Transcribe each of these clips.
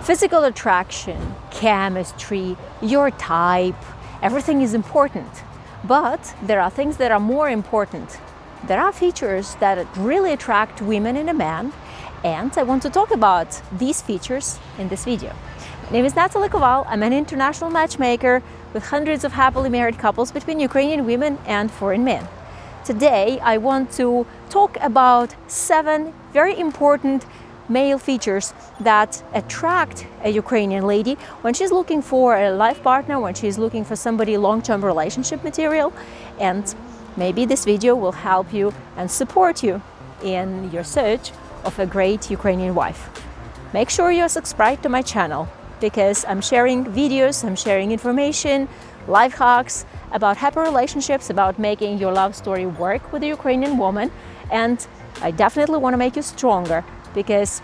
Physical attraction, chemistry, your type, everything is important. But there are things that are more important. There are features that really attract women in a man, and I want to talk about these features in this video. My name is Natalie Koval. I'm an international matchmaker with hundreds of happily married couples between Ukrainian women and foreign men. Today, I want to talk about 7 very important male features that attract a Ukrainian lady when she's looking for a life partner, when she's looking for somebody long-term relationship material, and maybe this video will help you and support you in your search of a great Ukrainian wife. Make sure you're subscribed to my channel because I'm sharing videos, I'm sharing information, life hacks about happy relationships, about making your love story work with a Ukrainian woman, and I definitely want to make you stronger because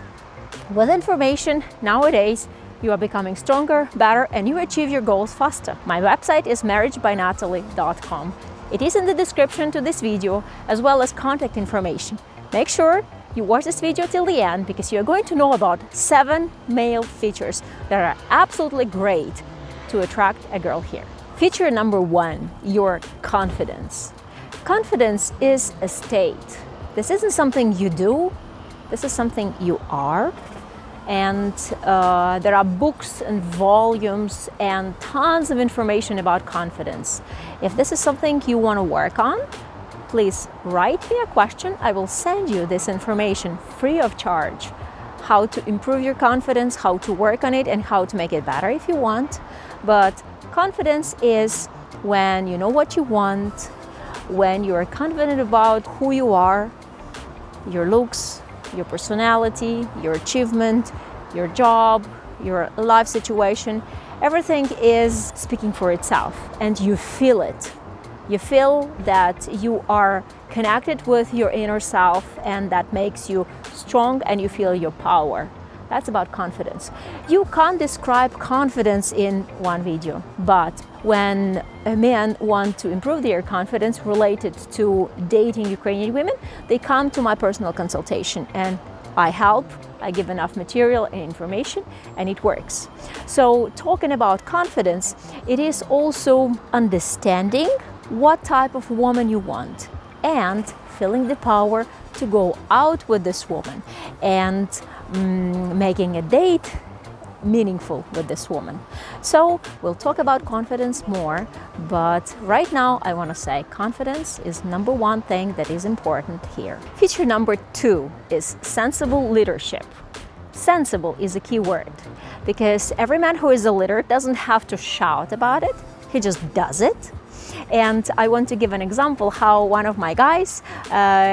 with information nowadays you are becoming stronger, better, and you achieve your goals faster. My website is marriagebynatalie.com. It is in the description to this video as well as contact information. Make sure you watch this video till the end because you're going to know about 7 male features that are absolutely great to attract a girl here. Feature number 1, your confidence. Confidence is a state. This isn't something you do, this is something you are. And there are books and volumes and tons of information about confidence. If this is something you want to work on, please write me a question. I will send you this information free of charge. How to improve your confidence, how to work on it, and how to make it better if you want. But confidence is when you know what you want, when you are confident about who you are, your looks, your personality, your achievement, your job, your life situation. Everything is speaking for itself and you feel it. You feel that you are connected with your inner self and that makes you strong and you feel your power. That's about confidence. You can't describe confidence in one video, but when a man wants to improve their confidence related to dating Ukrainian women, they come to my personal consultation and I help, I give enough material and information, and it works. So talking about confidence, it is also understanding what type of woman you want and feeling the power to go out with this woman and making a date meaningful with this woman. So we'll talk about confidence more, but right now I want to say confidence is number 1 thing that is important here. Feature number 2 is sensible leadership. Sensible is a key word because every man who is a leader doesn't have to shout about it, he just does it. And I want to give an example how one of my guys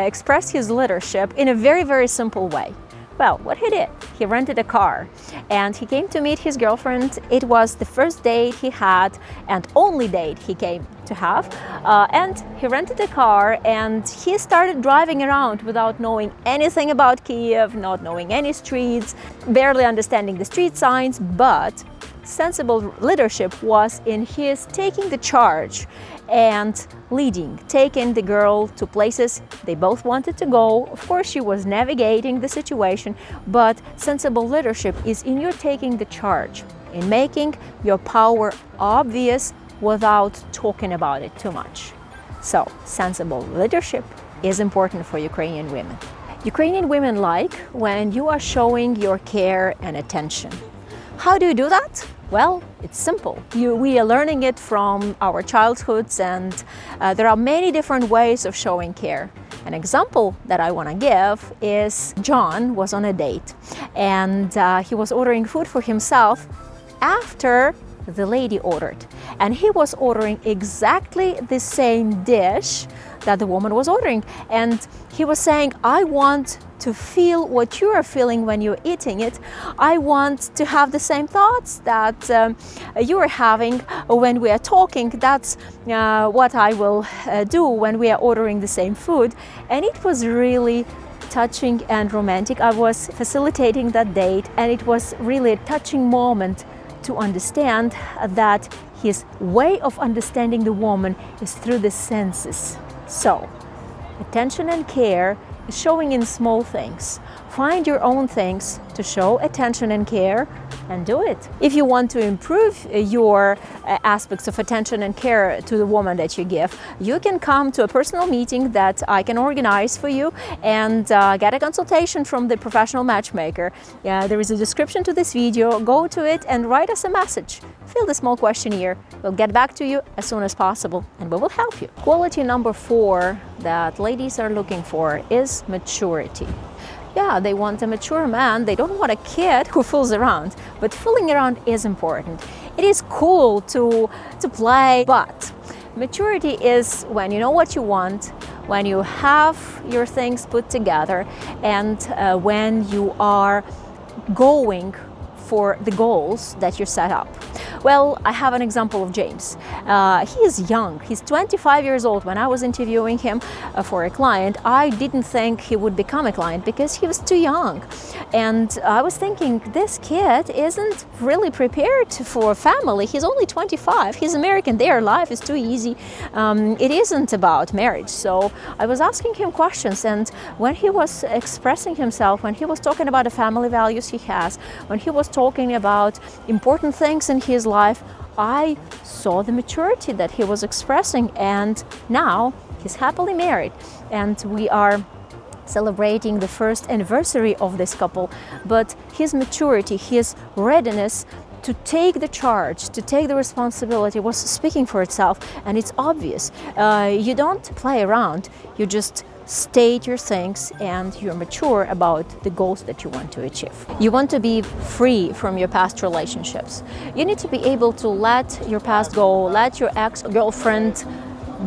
expressed his leadership in a very, very simple way. Well, what he did, he rented a car and he came to meet his girlfriend. It was the first date he had and only date he came to have. And he rented a car and he started driving around without knowing anything about Kiev, not knowing any streets, barely understanding the street signs, but sensible leadership was in his taking the charge and leading, taking the girl to places they both wanted to go. Of course, she was navigating the situation, but sensible leadership is in your taking the charge, in making your power obvious without talking about it too much. So, sensible leadership is important for Ukrainian women. Ukrainian women like when you are showing your care and attention. How do you do that? Well, it's simple. We are learning it from our childhoods, and there are many different ways of showing care. An example that I want to give is John was on a date and he was ordering food for himself after the lady ordered. And he was ordering exactly the same dish that the woman was ordering. And he was saying, I want to feel what you are feeling when you're eating it. I want to have the same thoughts that you are having when we are talking. That's what I will do when we are ordering the same food. And it was really touching and romantic. I was facilitating that date, and it was really a touching moment to understand that his way of understanding the woman is through the senses. So, attention and care is showing in small things. Find your own things to show attention and care, and do it. If you want to improve your aspects of attention and care to the woman that you give, you can come to a personal meeting that I can organize for you and get a consultation from the professional matchmaker. There is a description to this video. Go to it and write us a message. Fill the small questionnaire. We'll get back to you as soon as possible and we will help you. Quality number 4 that ladies are looking for is maturity. Yeah, they want a mature man. They don't want a kid who fools around, but fooling around is important. It is cool to play, but maturity is when you know what you want, when you have your things put together, and when you are going for the goals that you set up. Well, I have an example of James. He is young. He's 25 years old. When I was interviewing him for a client, I didn't think he would become a client because he was too young. And I was thinking, this kid isn't really prepared for a family. He's only 25. He's American. Their life is too easy. It isn't about marriage. So I was asking him questions, and when he was expressing himself, when he was talking about the family values he has, when he was talking about important things in his life, I saw the maturity that he was expressing, and now he's happily married, and we are celebrating the first anniversary of this couple. But his maturity, his readiness to take the charge, to take the responsibility was speaking for itself, and it's obvious. You don't play around, you just state your things and you're mature about the goals that you want to achieve. You want to be free from your past relationships. You need to be able to let your past go, let your ex-girlfriend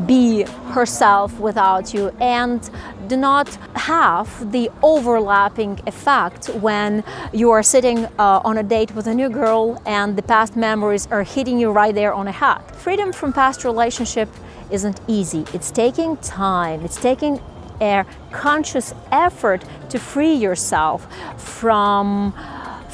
be herself without you, and do not have the overlapping effect when you are sitting on a date with a new girl and the past memories are hitting you right there on a head. Freedom from past relationship isn't easy. It's taking time. It's taking a conscious effort to free yourself from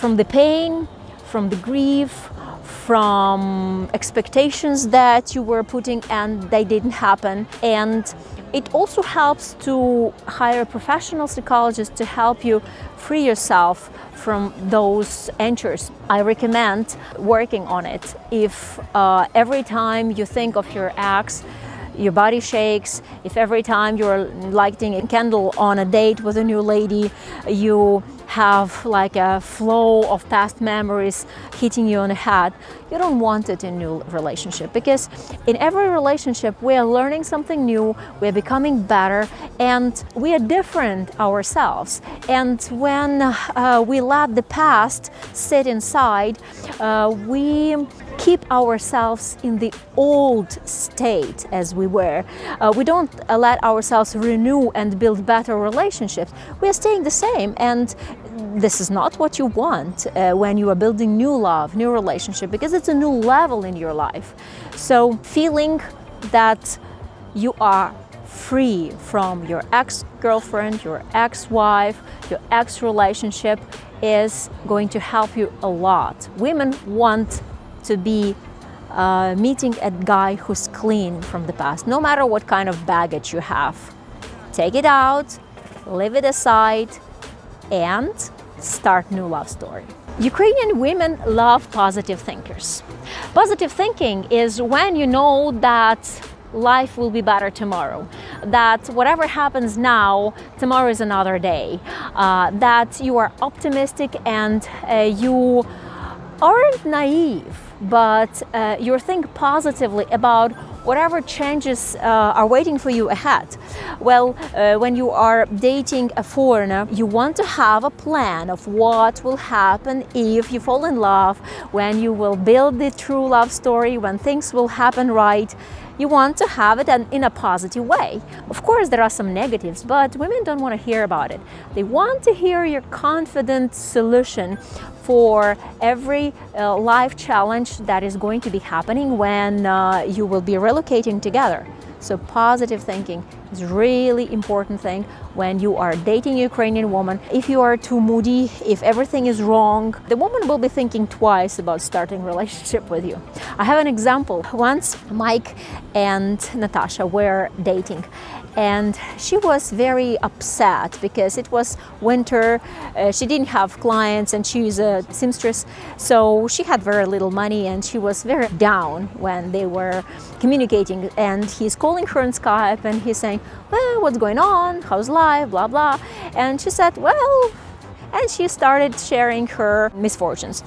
the pain, from the grief, from expectations that you were putting and they didn't happen. And it also helps to hire a professional psychologist to help you free yourself from those anchors. I recommend working on it. If every time you think of your ex, your body shakes, if every time you're lighting a candle on a date with a new lady, you have like a flow of past memories hitting you on the head, you don't want it in a new relationship, because in every relationship we are learning something new, we are becoming better, and we are different ourselves. And when we let the past sit inside, we keep ourselves in the old state as we were. We don't let ourselves renew and build better relationships. We are staying the same, and this is not what you want when you are building new love, new relationship, because it's a new level in your life. So feeling that you are free from your ex-girlfriend, your ex-wife, your ex-relationship is going to help you a lot. Women want to be meeting a guy who's clean from the past, no matter what kind of baggage you have. Take it out, leave it aside, and start new love story. Ukrainian women love positive thinkers. Positive thinking is when you know that life will be better tomorrow, that whatever happens now, tomorrow is another day, that you are optimistic and you aren't naive, but you think positively about whatever changes are waiting for you ahead. Well, when you are dating a foreigner, you want to have a plan of what will happen if you fall in love, when you will build the true love story, when things will happen right. You want to have it in a positive way. Of course, there are some negatives, but women don't want to hear about it. They want to hear your confident solution for every life challenge that is going to be happening when you will be relocating together. So positive thinking is really important thing when you are dating a Ukrainian woman. If you are too moody, if everything is wrong, the woman will be thinking twice about starting a relationship with you. I have an example. Once Mike and Natasha were dating, and she was very upset because it was winter. She didn't have clients and she was a seamstress, so she had very little money and she was very down when they were communicating. And he's calling her on Skype and he's saying, well, what's going on, how's life, blah blah. And she said, well, and she started sharing her misfortunes.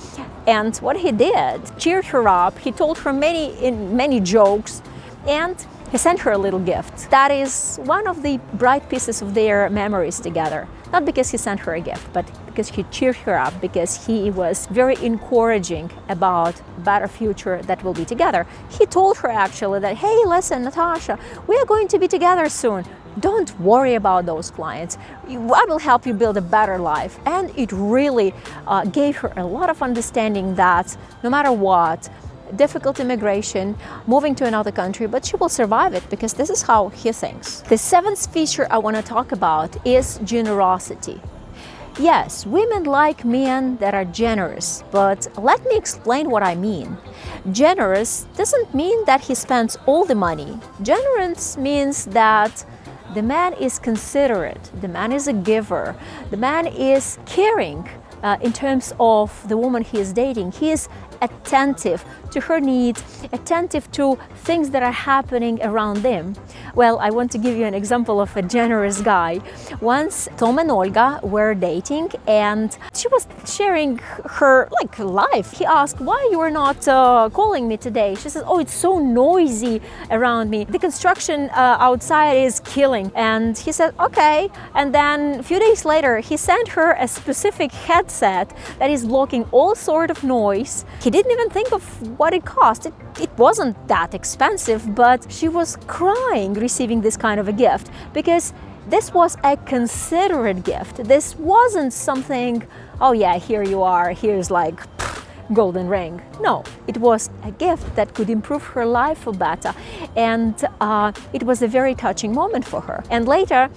And what he did, cheered her up. He told her many jokes, and he sent her a little gift. That is one of the bright pieces of their memories together. Not because he sent her a gift, but because he cheered her up, because he was very encouraging about a better future that will be together. He told her actually that, hey, listen, Natasha, we are going to be together soon. Don't worry about those clients. I will help you build a better life. And it really gave her a lot of understanding that no matter what, difficult immigration, moving to another country, but she will survive it because this is how he thinks. The seventh feature I want to talk about is generosity. Yes, women like men that are generous, but let me explain what I mean. Generous doesn't mean that he spends all the money. Generous means that the man is considerate, the man is a giver, the man is caring in terms of the woman he is dating. He is attentive to her needs, attentive to things that are happening around them. Well, I want to give you an example of a generous guy. Once Tom and Olga were dating and she was sharing her life. He asked, why you are not calling me today? She says, oh, it's so noisy around me. The construction outside is killing. And he said, okay. And then a few days later, he sent her a specific headset that is blocking all sort of noise. He didn't even think of what it cost. It wasn't that expensive, but she was crying receiving this kind of a gift because this was a considerate gift. This wasn't something, oh yeah, here you are, here's like golden ring. No, it was a gift that could improve her life for better, and it was a very touching moment for her. And later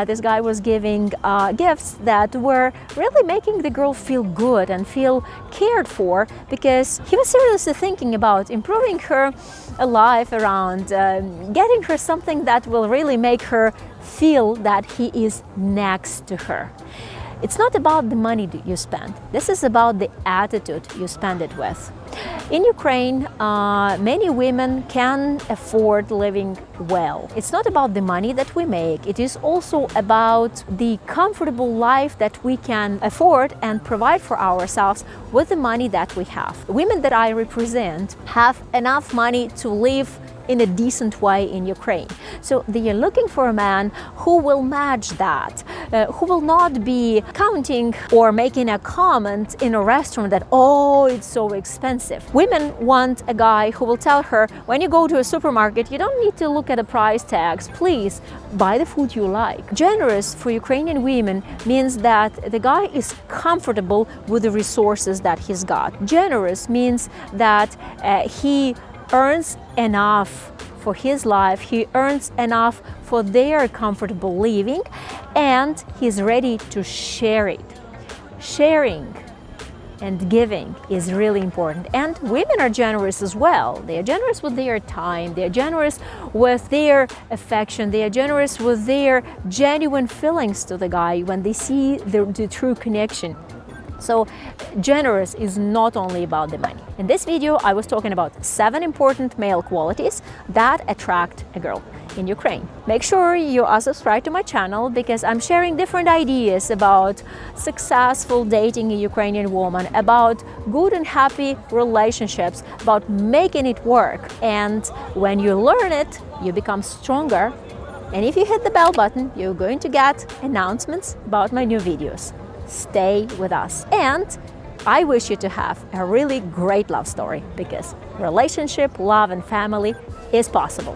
this guy was giving gifts that were really making the girl feel good and feel cared for, because he was seriously thinking about improving her life around getting her something that will really make her feel that he is next to her. It's not about the money that you spend. This is about the attitude you spend it with. In Ukraine, many women can afford living well. It's not about the money that we make. It is also about the comfortable life that we can afford and provide for ourselves with the money that we have. Women that I represent have enough money to live in a decent way in Ukraine. So they are looking for a man who will match that, who will not be counting or making a comment in a restaurant that, oh, it's so expensive. Women want a guy who will tell her, when you go to a supermarket, you don't need to look at the price tags. Please buy the food you like. Generous for Ukrainian women means that the guy is comfortable with the resources that he's got. Generous means that he earns enough for his life, he earns enough for their comfortable living, and he's ready to share it. Sharing and giving is really important. And women are generous as well. They are generous with their time, they are generous with their affection, they are generous with their genuine feelings to the guy when they see the true connection. So generous is not only about the money. In this video, I was talking about 7 important male qualities that attract a girl in Ukraine. Make sure you are subscribed to my channel, because I'm sharing different ideas about successful dating a Ukrainian woman, about good and happy relationships, about making it work. And when you learn it, you become stronger. And if you hit the bell button, you're going to get announcements about my new videos. Stay with us, and I wish you to have a really great love story, because relationship, love and family is possible.